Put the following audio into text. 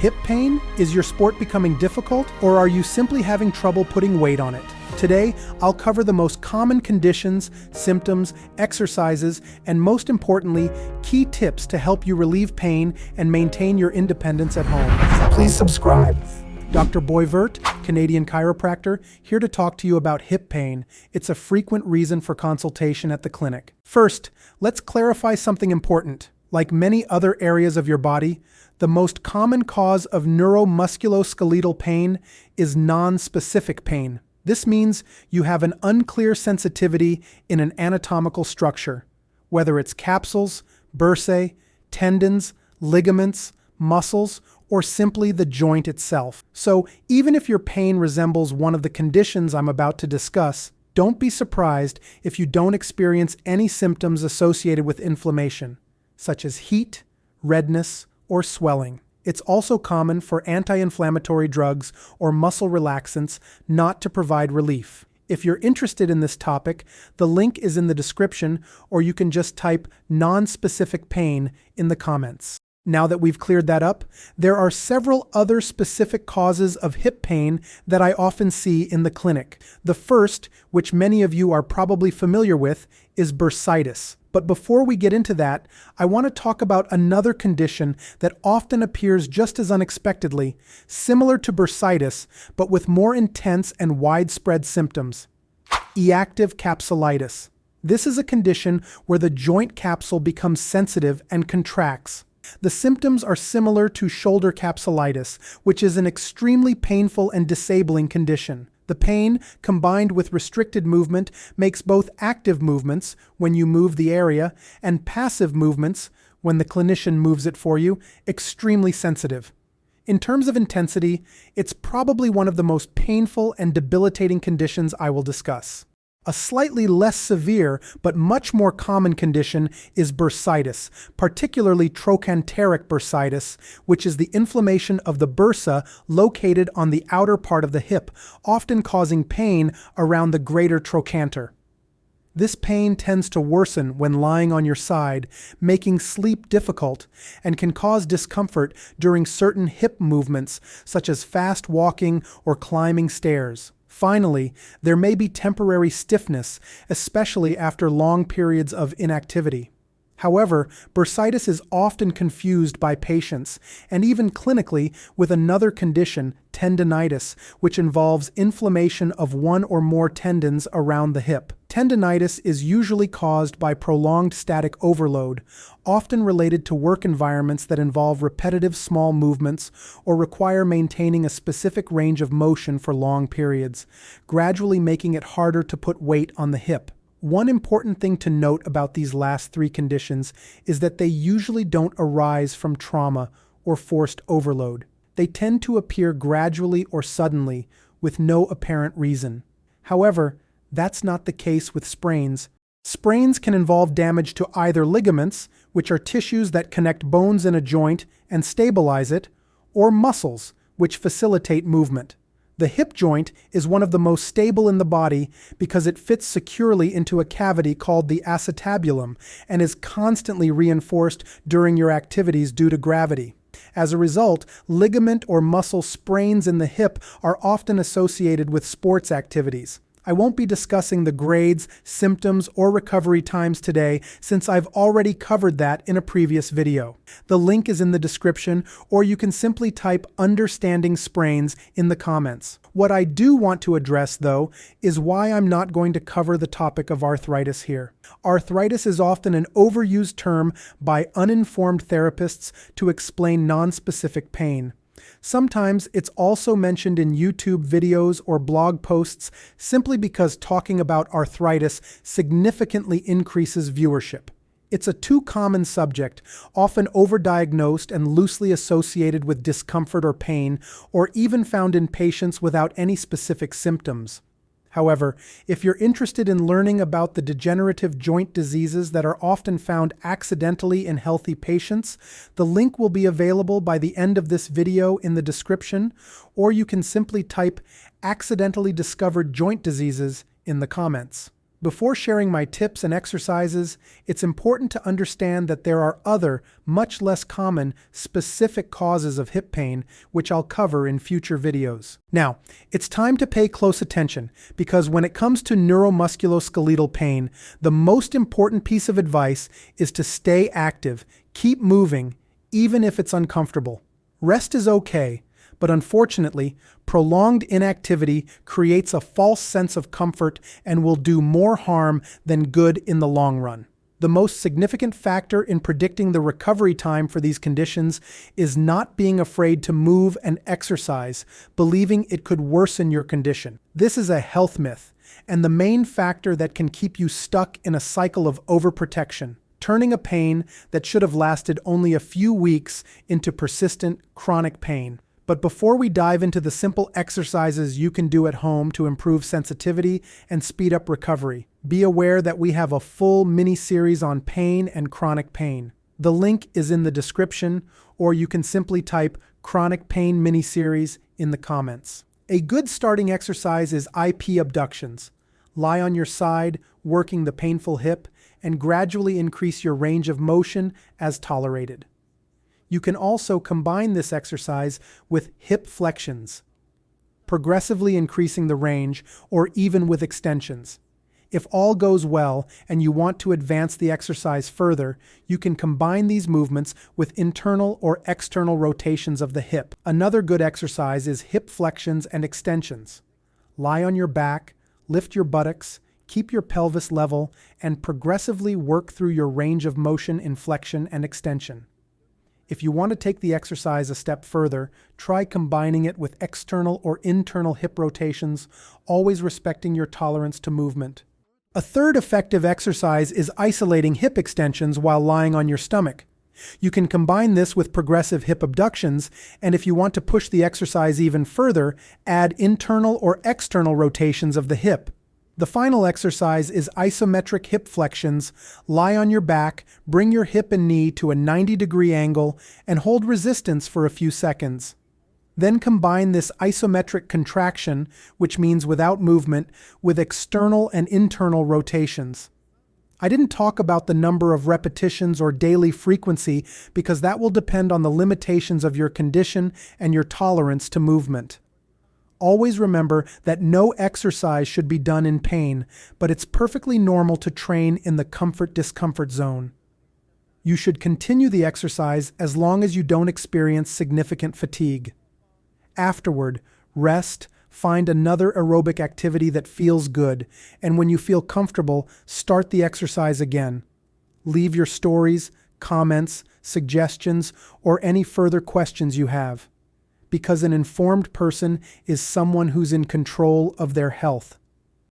hip pain? Is your sport becoming difficult, or are you simply having trouble putting weight on it? Today, I'll cover the most common conditions, symptoms, exercises, and most importantly, key tips to help you relieve pain and maintain your independence at home. Please subscribe. Dr. Boisvert, Canadian chiropractor, here to talk to you about hip pain. It's a frequent reason for consultation at the clinic. First, let's clarify something important. Like many other areas of your body, the most common cause of neuromusculoskeletal pain is non-specific pain. This means you have an unclear sensitivity in an anatomical structure, whether it's capsules, bursae, tendons, ligaments, muscles, or simply the joint itself. So even if your pain resembles one of the conditions I'm about to discuss, don't be surprised if you don't experience any symptoms associated with inflammation, such as heat, redness, or swelling. It's also common for anti-inflammatory drugs or muscle relaxants not to provide relief. If you're interested in this topic, the link is in the description, or you can just type non-specific pain in the comments. Now that we've cleared that up, there are several other specific causes of hip pain that I often see in the clinic. The first, which many of you are probably familiar with, is bursitis. But before we get into that, I want to talk about another condition that often appears just as unexpectedly, similar to bursitis, but with more intense and widespread symptoms: active capsulitis. This is a condition where the joint capsule becomes sensitive and contracts. The symptoms are similar to shoulder capsulitis, which is an extremely painful and disabling condition. The pain, combined with restricted movement, makes both active movements, when you move the area, and passive movements, when the clinician moves it for you, extremely sensitive. In terms of intensity, it's probably one of the most painful and debilitating conditions I will discuss. A slightly less severe but much more common condition is bursitis, particularly trochanteric bursitis, which is the inflammation of the bursa located on the outer part of the hip, often causing pain around the greater trochanter. This pain tends to worsen when lying on your side, making sleep difficult, and can cause discomfort during certain hip movements, such as fast walking or climbing stairs. Finally, there may be temporary stiffness, especially after long periods of inactivity. However, bursitis is often confused by patients, and even clinically, with another condition, tendinitis, which involves inflammation of one or more tendons around the hip. Tendinitis is usually caused by prolonged static overload, often related to work environments that involve repetitive small movements or require maintaining a specific range of motion for long periods, gradually making it harder to put weight on the hip. One important thing to note about these last three conditions is that they usually don't arise from trauma or forced overload. They tend to appear gradually or suddenly, with no apparent reason. However, that's not the case with sprains. Sprains can involve damage to either ligaments, which are tissues that connect bones in a joint and stabilize it, or muscles, which facilitate movement. The hip joint is one of the most stable in the body because it fits securely into a cavity called the acetabulum and is constantly reinforced during your activities due to gravity. As a result, ligament or muscle sprains in the hip are often associated with sports activities. I won't be discussing the grades, symptoms, or recovery times today since I've already covered that in a previous video. The link is in the description, or you can simply type "understanding sprains" in the comments. What I do want to address, though, is why I'm not going to cover the topic of arthritis here. Arthritis is often an overused term by uninformed therapists to explain nonspecific pain. Sometimes it's also mentioned in YouTube videos or blog posts simply because talking about arthritis significantly increases viewership. It's a too common subject, often overdiagnosed and loosely associated with discomfort or pain, or even found in patients without any specific symptoms. However, if you're interested in learning about the degenerative joint diseases that are often found accidentally in healthy patients, the link will be available by the end of this video in the description, or you can simply type "accidentally discovered joint diseases" in the comments. Before sharing my tips and exercises, it's important to understand that there are other, much less common, specific causes of hip pain, which I'll cover in future videos. Now, it's time to pay close attention, because when it comes to neuromusculoskeletal pain, the most important piece of advice is to stay active, keep moving, even if it's uncomfortable. Rest is okay, but unfortunately, prolonged inactivity creates a false sense of comfort and will do more harm than good in the long run. The most significant factor in predicting the recovery time for these conditions is not being afraid to move and exercise, believing it could worsen your condition. This is a health myth, and the main factor that can keep you stuck in a cycle of overprotection, turning a pain that should have lasted only a few weeks into persistent, chronic pain. But before we dive into the simple exercises you can do at home to improve sensitivity and speed up recovery, be aware that we have a full mini-series on pain and chronic pain. The link is in the description, or you can simply type chronic pain mini-series in the comments. A good starting exercise is IP abductions. Lie on your side, working the painful hip, and gradually increase your range of motion as tolerated. You can also combine this exercise with hip flexions, progressively increasing the range, or even with extensions. If all goes well and you want to advance the exercise further, you can combine these movements with internal or external rotations of the hip. Another good exercise is hip flexions and extensions. Lie on your back, lift your buttocks, keep your pelvis level, and progressively work through your range of motion in flexion and extension. If you want to take the exercise a step further, try combining it with external or internal hip rotations, always respecting your tolerance to movement. A third effective exercise is isolating hip extensions while lying on your stomach. You can combine this with progressive hip abductions, and if you want to push the exercise even further, add internal or external rotations of the hip. The final exercise is isometric hip flexions. Lie on your back, bring your hip and knee to a 90-degree angle, and hold resistance for a few seconds. Then combine this isometric contraction, which means without movement, with external and internal rotations. I didn't talk about the number of repetitions or daily frequency because that will depend on the limitations of your condition and your tolerance to movement. Always remember that no exercise should be done in pain, but it's perfectly normal to train in the comfort-discomfort zone. You should continue the exercise as long as you don't experience significant fatigue. Afterward, rest, find another aerobic activity that feels good, and when you feel comfortable, start the exercise again. Leave your stories, comments, suggestions, or any further questions you have, because an informed person is someone who's in control of their health.